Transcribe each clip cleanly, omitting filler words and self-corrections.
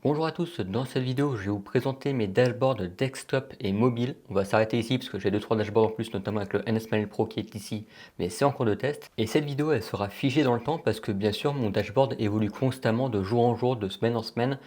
Bonjour à tous, dans cette vidéo je vais vous présenter mes dashboards desktop et mobile. On va s'arrêter ici parce que j'ai 2-3 dashboards en plus, notamment avec le NSMile Pro qui est ici, mais c'est en cours de test. Et cette vidéo elle sera figée dans le temps parce que bien sûr mon dashboard évolue constamment de jour en jour, de semaine en semaine.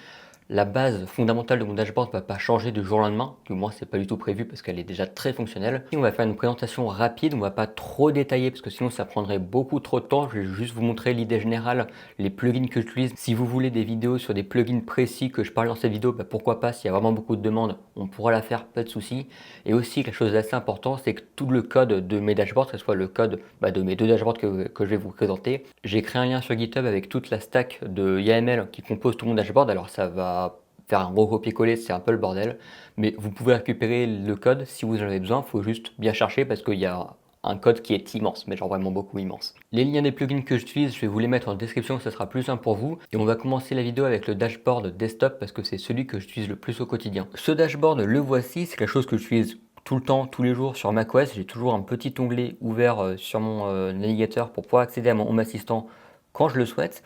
La base fondamentale de mon dashboard ne va pas changer du jour au lendemain, du moins c'est pas du tout prévu parce qu'elle est déjà très fonctionnelle. Et on va faire une présentation rapide, on va pas trop détailler parce que sinon ça prendrait beaucoup trop de temps. Je vais juste vous montrer l'idée générale, les plugins que j'utilise. Si vous voulez des vidéos sur des plugins précis que je parle dans cette vidéo, bah pourquoi pas, s'il y a vraiment beaucoup de demandes, on pourra la faire, pas de souci. Et aussi quelque chose d'assez important, c'est que tout le code de mes dashboards, que ce soit le code de mes deux dashboards que je vais vous présenter, j'ai créé un lien sur GitHub avec toute la stack de YAML qui compose tout mon dashboard. Alors ça va faire un gros copier-coller, c'est un peu le bordel, mais vous pouvez récupérer le code si vous en avez besoin. Il faut juste bien chercher parce qu'il y a un code qui est immense, mais genre vraiment beaucoup immense. Les liens des plugins que j'utilise, je vais vous les mettre en description, ça sera plus simple pour vous. Et on va commencer la vidéo avec le dashboard desktop parce que c'est celui que j'utilise le plus au quotidien. Ce dashboard, le voici, c'est quelque chose que j'utilise tout le temps, tous les jours sur macOS. J'ai toujours un petit onglet ouvert sur mon navigateur pour pouvoir accéder à mon Home Assistant quand je le souhaite.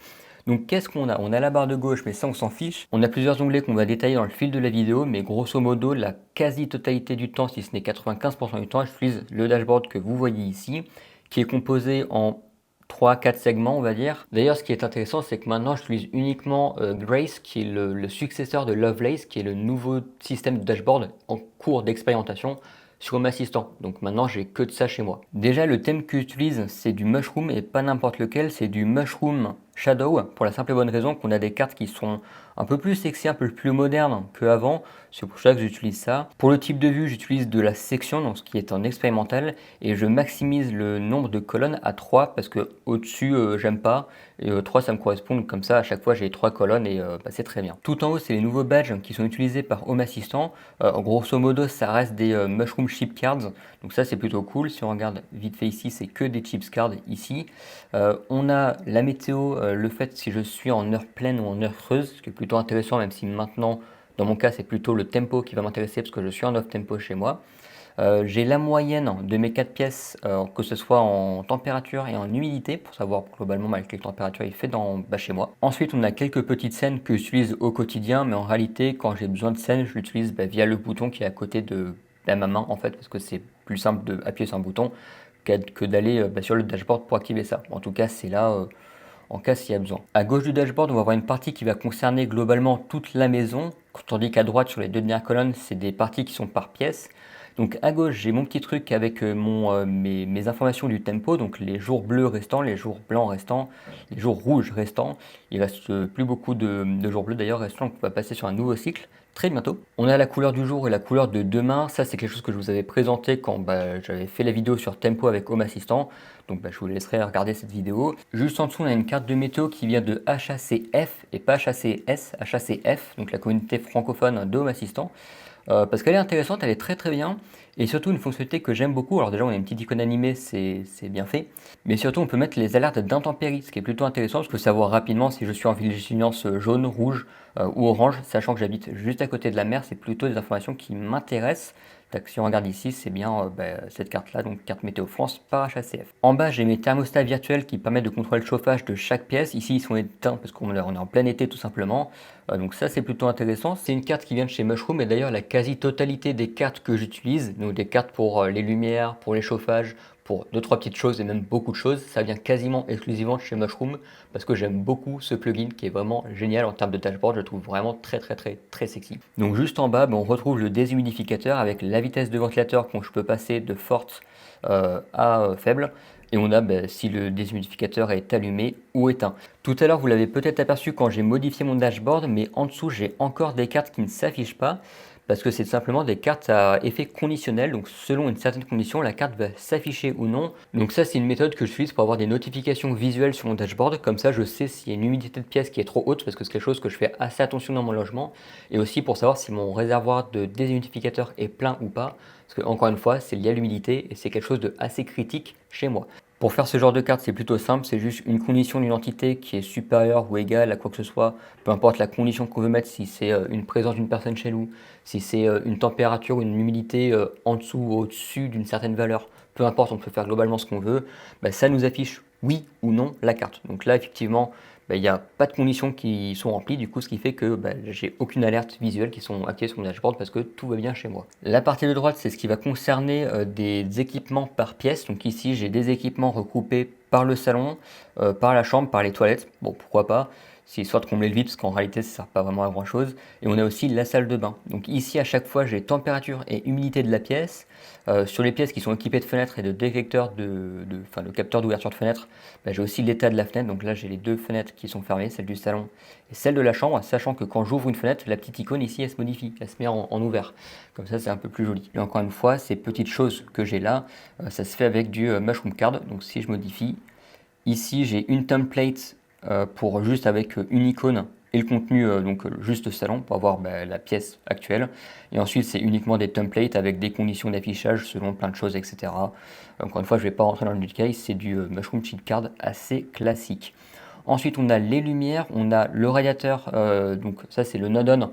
Donc qu'est-ce qu'on a? On a la barre de gauche, mais ça on s'en fiche. On a plusieurs onglets qu'on va détailler dans le fil de la vidéo, mais grosso modo, la quasi-totalité du temps, si ce n'est 95% du temps, j'utilise le dashboard que vous voyez ici, qui est composé en 3-4 segments, on va dire. D'ailleurs, ce qui est intéressant, c'est que maintenant, j'utilise uniquement Grace, qui est le successeur de Lovelace, qui est le nouveau système de dashboard en cours d'expérimentation sur Home Assistant. Donc maintenant, j'ai que de ça chez moi. Déjà, le thème que j'utilise, c'est du Mushroom et pas n'importe lequel, c'est du Mushroom Shadow, pour la simple et bonne raison qu'on a des cartes qui sont un peu plus sexy, un peu plus modernes qu'avant. C'est pour ça que j'utilise ça. Pour le type de vue, j'utilise de la section, donc ce qui est en expérimental, et je maximise le nombre de colonnes à 3 parce que au-dessus, j'aime pas. Et 3 ça me correspond, donc comme ça à chaque fois j'ai 3 colonnes et c'est très bien. Tout en haut, c'est les nouveaux badges qui sont utilisés par Home Assistant. Grosso modo, ça reste des Mushroom Chip Cards, donc ça c'est plutôt cool. Si on regarde vite fait ici, c'est que des chips cards ici. On a la météo, le fait si je suis en heure pleine ou en heure creuse, ce qui est plutôt intéressant, même si maintenant, dans mon cas, c'est plutôt le tempo qui va m'intéresser parce que je suis en off tempo chez moi. J'ai la moyenne de mes 4 pièces, que ce soit en température et en humidité, pour savoir globalement avec quelle température il fait chez moi. Ensuite, on a quelques petites scènes que j'utilise au quotidien, mais en réalité, quand j'ai besoin de scènes, je l'utilise via le bouton qui est à côté de ma main, en fait, parce que c'est plus simple d'appuyer sur un bouton que d'aller sur le dashboard pour activer ça. En tout cas, c'est là en cas s'il y a besoin. À gauche du dashboard, on va avoir une partie qui va concerner globalement toute la maison, tandis qu'à droite, sur les deux dernières colonnes, c'est des parties qui sont par pièce. Donc à gauche, j'ai mon petit truc avec mes informations du tempo, donc les jours bleus restants, les jours blancs restants, les jours rouges restants. Il reste plus beaucoup de jours bleus d'ailleurs restants, donc on va passer sur un nouveau cycle très bientôt. On a la couleur du jour et la couleur de demain. Ça, c'est quelque chose que je vous avais présenté quand j'avais fait la vidéo sur Tempo avec Home Assistant. Donc je vous laisserai regarder cette vidéo. Juste en dessous, on a une carte de météo qui vient de HACF et pas HACS, HACF, donc la communauté francophone de Home Assistant. Parce qu'elle est intéressante, elle est très très bien, et surtout une fonctionnalité que j'aime beaucoup. Alors déjà on a une petite icône animée, c'est bien fait, mais surtout on peut mettre les alertes d'intempéries, ce qui est plutôt intéressant. Je peux savoir rapidement si je suis en vigilance jaune, rouge ou orange, sachant que j'habite juste à côté de la mer. C'est plutôt des informations qui m'intéressent. Si on regarde ici, c'est bien cette carte-là, donc carte Météo France par HACF. En bas, j'ai mes thermostats virtuels qui permettent de contrôler le chauffage de chaque pièce. Ici, ils sont éteints parce qu'on est en plein été tout simplement. Donc ça, c'est plutôt intéressant. C'est une carte qui vient de chez Mushroom, et d'ailleurs, la quasi-totalité des cartes que j'utilise, donc des cartes pour les lumières, pour les chauffages, pour 2-3 petites choses et même beaucoup de choses, ça vient quasiment exclusivement de chez Mushroom parce que j'aime beaucoup ce plugin qui est vraiment génial en termes de dashboard. Je le trouve vraiment très très très très sexy. Donc juste en bas, on retrouve le déshumidificateur avec la vitesse de ventilateur que je peux passer de forte à faible. Et on a si le déshumidificateur est allumé ou éteint. Tout à l'heure, vous l'avez peut-être aperçu quand j'ai modifié mon dashboard, mais en dessous, j'ai encore des cartes qui ne s'affichent pas parce que c'est simplement des cartes à effet conditionnel. Donc selon une certaine condition, la carte va s'afficher ou non. Donc ça, c'est une méthode que j'utilise pour avoir des notifications visuelles sur mon dashboard. Comme ça, je sais s'il y a une humidité de pièce qui est trop haute, parce que c'est quelque chose que je fais assez attention dans mon logement. Et aussi pour savoir si mon réservoir de déshumidificateur est plein ou pas. Parce que encore une fois, c'est lié à l'humidité et c'est quelque chose de assez critique chez moi. Pour faire ce genre de carte, c'est plutôt simple, c'est juste une condition d'une entité qui est supérieure ou égale à quoi que ce soit, peu importe la condition qu'on veut mettre, si c'est une présence d'une personne chez nous, si c'est une température ou une humidité en dessous ou au-dessus d'une certaine valeur, peu importe, on peut faire globalement ce qu'on veut, ça nous affiche oui ou non la carte. Donc là, effectivement, il n'y a pas de conditions qui sont remplies, du coup ce qui fait que j'ai aucune alerte visuelle qui sont activées sur mon dashboard parce que tout va bien chez moi. La partie de droite, c'est ce qui va concerner des équipements par pièce. Donc ici j'ai des équipements recoupés par le salon, par la chambre, par les toilettes. Bon, pourquoi pas, c'est histoire de combler le vide parce qu'en réalité ça sert pas vraiment à grand chose. Et on a aussi la salle de bain. Donc ici à chaque fois j'ai température et humidité de la pièce. Sur les pièces qui sont équipées de fenêtres et de détecteurs enfin de capteurs d'ouverture de fenêtres, j'ai aussi l'état de la fenêtre. Donc là j'ai les deux fenêtres qui sont fermées, celle du salon et celle de la chambre, sachant que quand j'ouvre une fenêtre, la petite icône ici elle se modifie, elle se met en ouvert. Comme ça c'est un peu plus joli. Et encore une fois, ces petites choses que j'ai là, ça se fait avec du Mushroom Card. Donc si je modifie, ici j'ai une template pour juste avec une icône et le contenu, donc juste salon pour avoir la pièce actuelle. Et ensuite c'est uniquement des templates avec des conditions d'affichage selon plein de choses, etc. Encore une fois, je ne vais pas rentrer dans le use case, c'est du Mushroom Cheat Card assez classique. Ensuite on a les lumières, on a le radiateur, donc ça c'est le Node-On.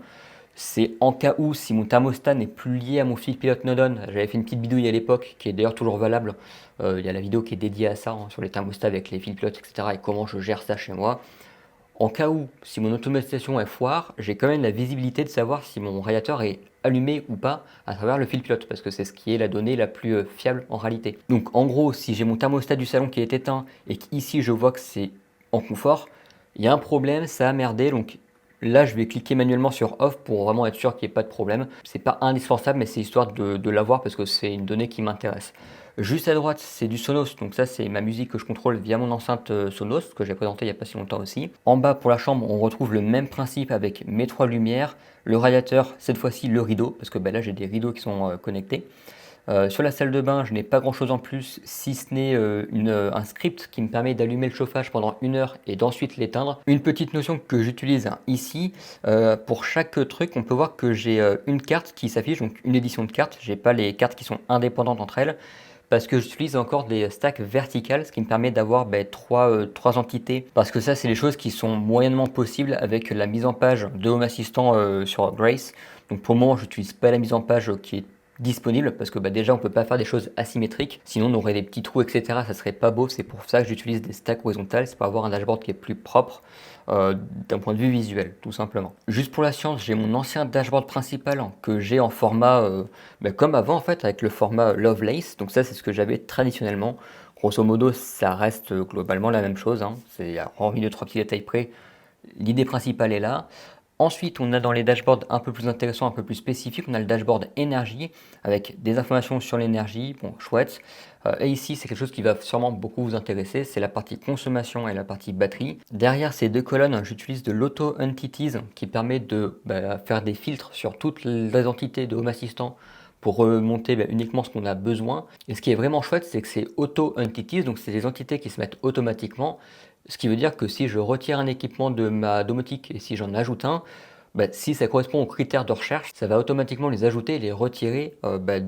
C'est en cas où, si mon thermostat n'est plus lié à mon fil pilote Node-On. J'avais fait une petite bidouille à l'époque, qui est d'ailleurs toujours valable. Il y a la vidéo qui est dédiée à ça, hein, sur les thermostats avec les fils pilotes, etc. et comment je gère ça chez moi. En cas où, si mon automatisation est foire, j'ai quand même la visibilité de savoir si mon radiateur est allumé ou pas à travers le fil pilote, parce que c'est ce qui est la donnée la plus fiable en réalité. Donc en gros, si j'ai mon thermostat du salon qui est éteint et qu'ici je vois que c'est en confort, il y a un problème, ça a merdé, donc là je vais cliquer manuellement sur off pour vraiment être sûr qu'il n'y ait pas de problème. C'est pas indispensable, mais c'est histoire de l'avoir parce que c'est une donnée qui m'intéresse. Juste à droite, c'est du Sonos, donc ça c'est ma musique que je contrôle via mon enceinte Sonos, que j'ai présenté il n'y a pas si longtemps aussi. En bas pour la chambre, on retrouve le même principe avec mes trois lumières, le radiateur, cette fois-ci le rideau, parce que là j'ai des rideaux qui sont connectés. Sur la salle de bain, je n'ai pas grand chose en plus, si ce n'est un script qui me permet d'allumer le chauffage pendant 1 heure et d'ensuite l'éteindre. Une petite notion que j'utilise ici, pour chaque truc, on peut voir que j'ai une carte qui s'affiche, donc une édition de carte. J'ai pas les cartes qui sont indépendantes entre elles, parce que j'utilise encore des stacks verticales, ce qui me permet d'avoir trois entités. Parce que ça, c'est les choses qui sont moyennement possibles avec la mise en page de Home Assistant sur Grace. Donc pour le moment, je n'utilise pas la mise en page qui est disponible parce que déjà on peut pas faire des choses asymétriques, sinon on aurait des petits trous, etc. Ça serait pas beau. C'est pour ça que j'utilise des stacks horizontales, c'est pour avoir un dashboard qui est plus propre d'un point de vue visuel, tout simplement. Juste pour la science, j'ai mon ancien dashboard principal que j'ai en format comme avant en fait, avec le format Lovelace. Donc ça c'est ce que j'avais traditionnellement. Grosso modo ça reste globalement la même chose, hein. C'est hormis 2-3 petits détails près, l'idée principale est là. Ensuite, on a dans les dashboards un peu plus intéressants, un peu plus spécifiques, on a le dashboard énergie avec des informations sur l'énergie, bon, chouette. Et ici, c'est quelque chose qui va sûrement beaucoup vous intéresser, c'est la partie consommation et la partie batterie. Derrière ces deux colonnes, j'utilise de l'Auto Entities qui permet de faire des filtres sur toutes les entités de Home Assistant pour remonter uniquement ce qu'on a besoin. Et ce qui est vraiment chouette, c'est que c'est Auto Entities, donc c'est des entités qui se mettent automatiquement. Ce qui veut dire que si je retire un équipement de ma domotique et si j'en ajoute un, si ça correspond aux critères de recherche, ça va automatiquement les ajouter et les retirer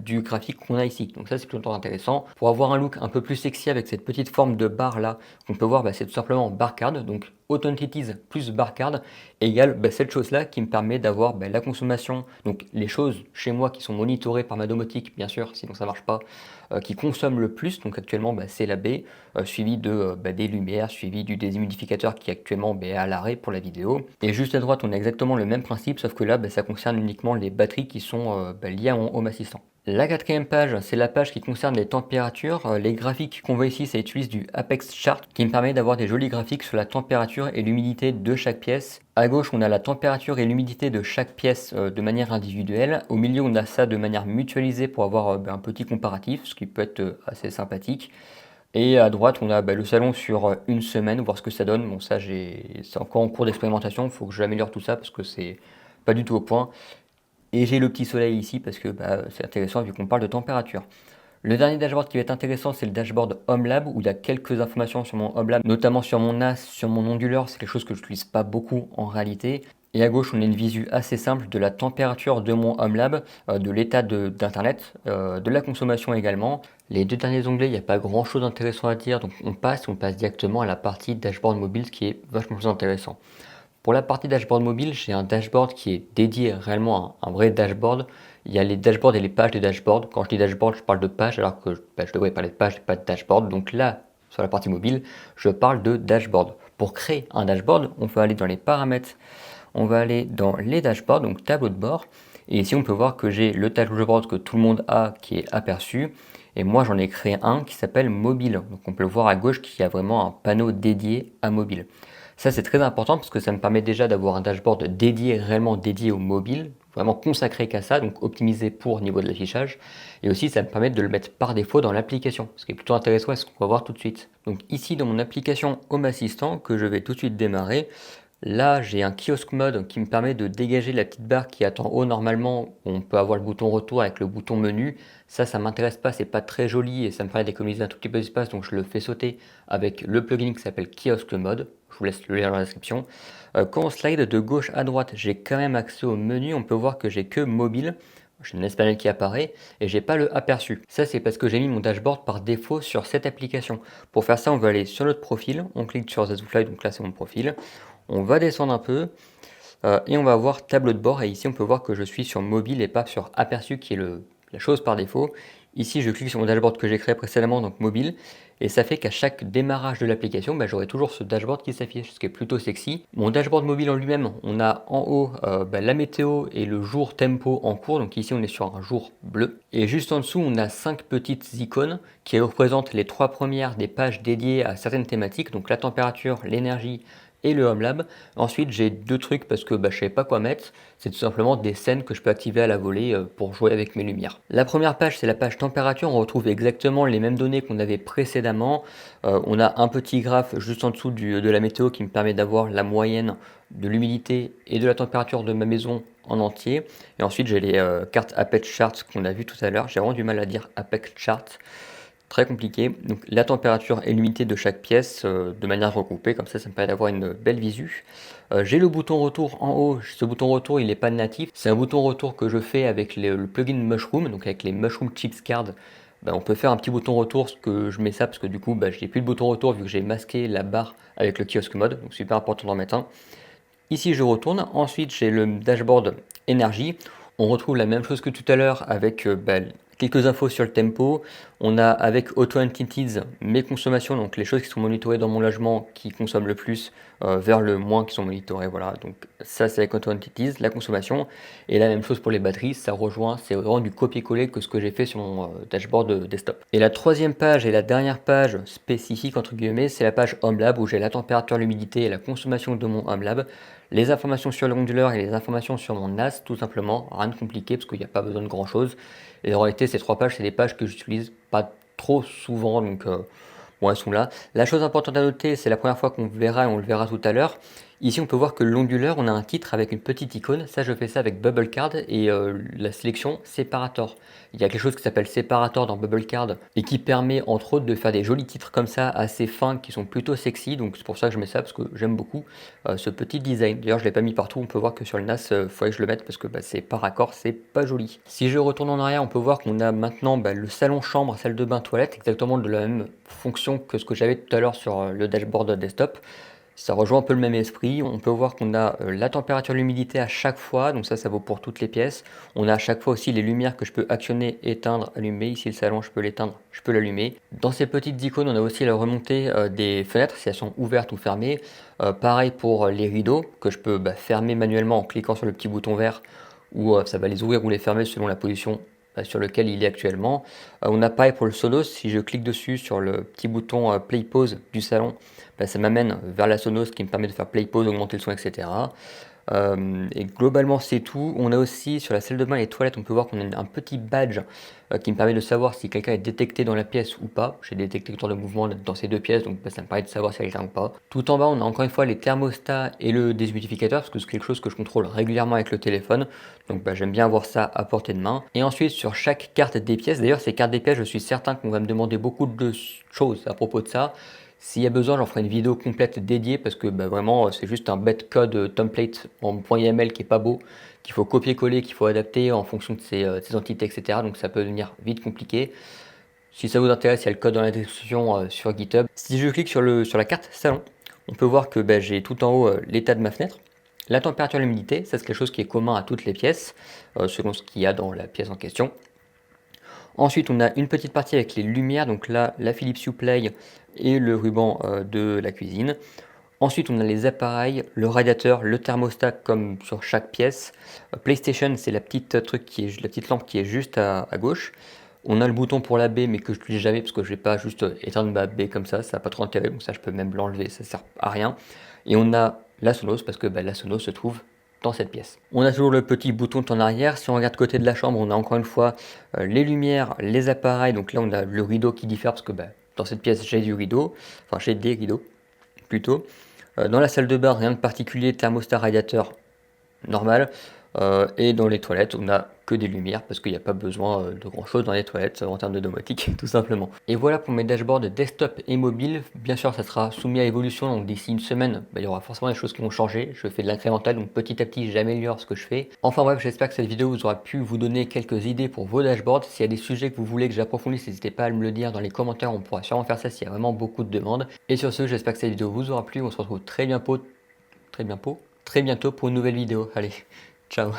du graphique qu'on a ici. Donc ça c'est plutôt intéressant. Pour avoir un look un peu plus sexy avec cette petite forme de barre là, qu'on peut voir, c'est tout simplement barcard. Donc Auto Entities plus barcard égale cette chose là qui me permet d'avoir la consommation, donc les choses chez moi qui sont monitorées par ma domotique bien sûr, sinon ça marche pas, qui consomment le plus. Donc actuellement c'est la B, suivi des lumières, suivi du déshumidificateur qui actuellement est à l'arrêt pour la vidéo. Et juste à droite on a exactement le même principe, sauf que là ça concerne uniquement les batteries qui sont liées à mon Home Assistant. La quatrième page, c'est la page qui concerne les températures. Les graphiques qu'on voit ici, ça utilise du Apex Chart qui me permet d'avoir des jolis graphiques sur la température et l'humidité de chaque pièce. À gauche, on a la température et l'humidité de chaque pièce de manière individuelle. Au milieu, on a ça de manière mutualisée pour avoir un petit comparatif, ce qui peut être assez sympathique. Et à droite, on a le salon sur une semaine, voir ce que ça donne. Bon, ça, c'est encore en cours d'expérimentation. Il faut que j'améliore tout ça parce que c'est pas du tout au point. Et j'ai le petit soleil ici parce que c'est intéressant vu qu'on parle de température. Le dernier dashboard qui va être intéressant, c'est le dashboard HomeLab où il y a quelques informations sur mon HomeLab, notamment sur mon NAS, sur mon onduleur. C'est quelque chose que je n'utilise pas beaucoup en réalité. Et à gauche, on a une visu assez simple de la température de mon HomeLab, de l'état d'internet, de la consommation également. Les deux derniers onglets, il n'y a pas grand chose d'intéressant à dire, donc on passe directement à la partie dashboard mobile, ce qui est vachement plus intéressant. Pour la partie dashboard mobile, j'ai un dashboard qui est dédié réellement à un vrai dashboard. Il y a les dashboards et les pages des dashboards. Quand je dis dashboard, je parle de pages alors que je devrais parler de pages et pas de dashboard. Donc là, sur la partie mobile, je parle de dashboard. Pour créer un dashboard, on peut aller dans les paramètres, on va aller dans les dashboards, donc tableau de bord. Et ici, on peut voir que j'ai le tableau de bord que tout le monde a qui est aperçu. Et moi, j'en ai créé un qui s'appelle mobile. Donc on peut le voir à gauche qu'il y a vraiment un panneau dédié à mobile. Ça, c'est très important parce que ça me permet déjà d'avoir un dashboard dédié, réellement dédié au mobile, vraiment consacré qu'à ça, donc optimisé pour niveau de l'affichage. Et aussi, ça me permet de le mettre par défaut dans l'application, ce qui est plutôt intéressant et ce qu'on va voir tout de suite. Donc ici, dans mon application Home Assistant, que je vais tout de suite démarrer, là, j'ai un kiosque mode qui me permet de dégager la petite barre qui est en haut normalement. On peut avoir le bouton retour avec le bouton menu. Ça m'intéresse pas, c'est pas très joli et ça me permet d'économiser un tout petit peu d'espace, donc je le fais sauter avec le plugin qui s'appelle kiosque mode. Je vous laisse le lire dans la description. Quand on slide de gauche à droite, j'ai quand même accès au menu. On peut voir que j'ai que mobile. J'ai une espagnol qui apparaît et j'ai pas le aperçu. Ça, c'est parce que j'ai mis mon dashboard par défaut sur cette application. Pour faire ça, on va aller sur notre profil. On clique sur Zazufly, donc là, c'est mon profil. On va descendre un peu et on va voir tableau de bord. Et ici, on peut voir que je suis sur mobile et pas sur aperçu, qui est la chose par défaut. Ici, je clique sur mon dashboard que j'ai créé précédemment, donc mobile. Et ça fait qu'à chaque démarrage de l'application, j'aurai toujours ce dashboard qui s'affiche, ce qui est plutôt sexy. Mon dashboard mobile en lui-même, on a en haut la météo et le jour tempo en cours. Donc ici, on est sur un jour bleu. Et juste en dessous, on a 5 petites icônes qui représentent les 3 premières des pages dédiées à certaines thématiques. Donc la température, l'énergie et le Home Lab. Ensuite, j'ai 2 trucs parce que je savais pas quoi mettre. C'est tout simplement des scènes que je peux activer à la volée pour jouer avec mes lumières. La première page, c'est la page température. On retrouve exactement les mêmes données qu'on avait précédemment. On a un petit graphe juste en dessous de la météo qui me permet d'avoir la moyenne de l'humidité et de la température de ma maison en entier. Et ensuite, j'ai les cartes Apex Charts qu'on a vu tout à l'heure. J'ai vraiment du mal à dire Apex Charts. Très compliqué. Donc la température et l'humidité de chaque pièce de manière regroupée, comme ça me permet d'avoir une belle visu. J'ai le bouton retour en haut. Ce bouton retour, il n'est pas natif. C'est un bouton retour que je fais avec le plugin Mushroom, donc avec les Mushroom Chips Card. On peut faire un petit bouton retour, ce que je mets ça parce que du coup je n'ai plus de bouton retour vu que j'ai masqué la barre avec le kiosque mode, donc super important d'en mettre un. Ici je retourne, ensuite j'ai le dashboard énergie. On retrouve la même chose que tout à l'heure avec quelques infos sur le tempo. On a avec Auto Entities mes consommations, donc les choses qui sont monitorées dans mon logement qui consomment le plus vers le moins qui sont monitorées. Voilà, donc ça c'est avec Auto Entities, la consommation. Et la même chose pour les batteries, ça rejoint, c'est vraiment du copier-coller que ce que j'ai fait sur mon dashboard desktop. Et la troisième page et la dernière page spécifique entre guillemets, c'est la page Home Lab où j'ai la température, l'humidité et la consommation de mon Home Lab. Les informations sur l'onduleur et les informations sur mon NAS, tout simplement, rien de compliqué parce qu'il n'y a pas besoin de grand chose. Et en réalité, ces 3 pages, c'est des pages que j'utilise pas trop souvent, donc bon, elles sont là. La chose importante à noter, c'est la première fois qu'on verra et on le verra tout à l'heure. Ici, on peut voir que l'onduleur, on a un titre avec une petite icône. Ça, je fais ça avec Bubble Card et la sélection Separator. Il y a quelque chose qui s'appelle Separator dans Bubble Card et qui permet entre autres de faire des jolis titres comme ça, assez fins, qui sont plutôt sexy. Donc c'est pour ça que je mets ça parce que j'aime beaucoup ce petit design. D'ailleurs, je l'ai pas mis partout. On peut voir que sur le NAS, il faudrait que je le mette parce que c'est par accord, c'est pas joli. Si je retourne en arrière, on peut voir qu'on a maintenant le salon, chambre, salle de bain, toilette, exactement de la même fonction que ce que j'avais tout à l'heure sur le dashboard desktop. Ça rejoint un peu le même esprit. On peut voir qu'on a la température, l'humidité à chaque fois, donc ça vaut pour toutes les pièces. On a à chaque fois aussi les lumières que je peux actionner, éteindre, allumer. Ici le salon, je peux l'éteindre, je peux l'allumer. Dans ces petites icônes, on a aussi la remontée des fenêtres, si elles sont ouvertes ou fermées. Pareil pour les rideaux, que je peux fermer manuellement en cliquant sur le petit bouton vert, ou ça va les ouvrir ou les fermer selon la position sur lequel il est actuellement. On a pareil pour le Sonos, si je clique dessus sur le petit bouton Play Pause du salon, ça m'amène vers la Sonos qui me permet de faire Play Pause, augmenter le son, etc. Et globalement c'est tout. On a aussi sur la salle de bain et les toilettes, on peut voir qu'on a un petit badge qui me permet de savoir si quelqu'un est détecté dans la pièce ou pas. J'ai des détecteurs de mouvement dans ces 2 pièces, donc ça me permet de savoir si quelqu'un ou pas. Tout en bas, on a encore une fois les thermostats et le déshumidificateur, parce que c'est quelque chose que je contrôle régulièrement avec le téléphone. Donc j'aime bien avoir ça à portée de main. Et ensuite sur chaque carte des pièces, d'ailleurs ces cartes des pièces, je suis certain qu'on va me demander beaucoup de choses à propos de ça. S'il y a besoin, j'en ferai une vidéo complète dédiée parce que vraiment c'est juste un bête code template en .yml qui est pas beau, qu'il faut copier-coller, qu'il faut adapter en fonction de ses entités, etc. Donc ça peut devenir vite compliqué. Si ça vous intéresse, il y a le code dans la description sur GitHub. Si je clique sur la carte salon, on peut voir que j'ai tout en haut l'état de ma fenêtre, la température et l'humidité. Ça c'est quelque chose qui est commun à toutes les pièces, selon ce qu'il y a dans la pièce en question. Ensuite, on a une petite partie avec les lumières, donc là, la Philips Hue Play et le ruban de la cuisine. Ensuite, on a les appareils, le radiateur, le thermostat comme sur chaque pièce. PlayStation, c'est la petite la petite lampe qui est juste à gauche. On a le bouton pour la baie, mais que je n'utilise jamais parce que je vais pas juste éteindre ma baie comme ça n'a pas trop d'intérêt, donc ça je peux même l'enlever, ça sert à rien. Et on a la Sonos parce que la Sonos se trouve dans cette pièce. On a toujours le petit bouton en arrière. Si on regarde côté de la chambre, on a encore une fois les lumières, les appareils. Donc là, on a le rideau qui diffère parce que dans cette pièce, j'ai du rideau, enfin j'ai des rideaux plutôt. Dans la salle de bain, rien de particulier, thermostat radiateur normal. Et dans les toilettes, on n'a que des lumières parce qu'il n'y a pas besoin de grand chose dans les toilettes en termes de domotique, tout simplement. Et voilà pour mes dashboards desktop et mobile. Bien sûr, ça sera soumis à évolution, donc d'ici une semaine, il y aura forcément des choses qui vont changer. Je fais de l'incrémental, donc petit à petit, j'améliore ce que je fais. Enfin bref, j'espère que cette vidéo vous aura pu vous donner quelques idées pour vos dashboards. S'il y a des sujets que vous voulez que j'approfondisse, n'hésitez pas à me le dire dans les commentaires, on pourra sûrement faire ça s'il y a vraiment beaucoup de demandes. Et sur ce, j'espère que cette vidéo vous aura plu. On se retrouve très bientôt pour une nouvelle vidéo. Allez, ciao.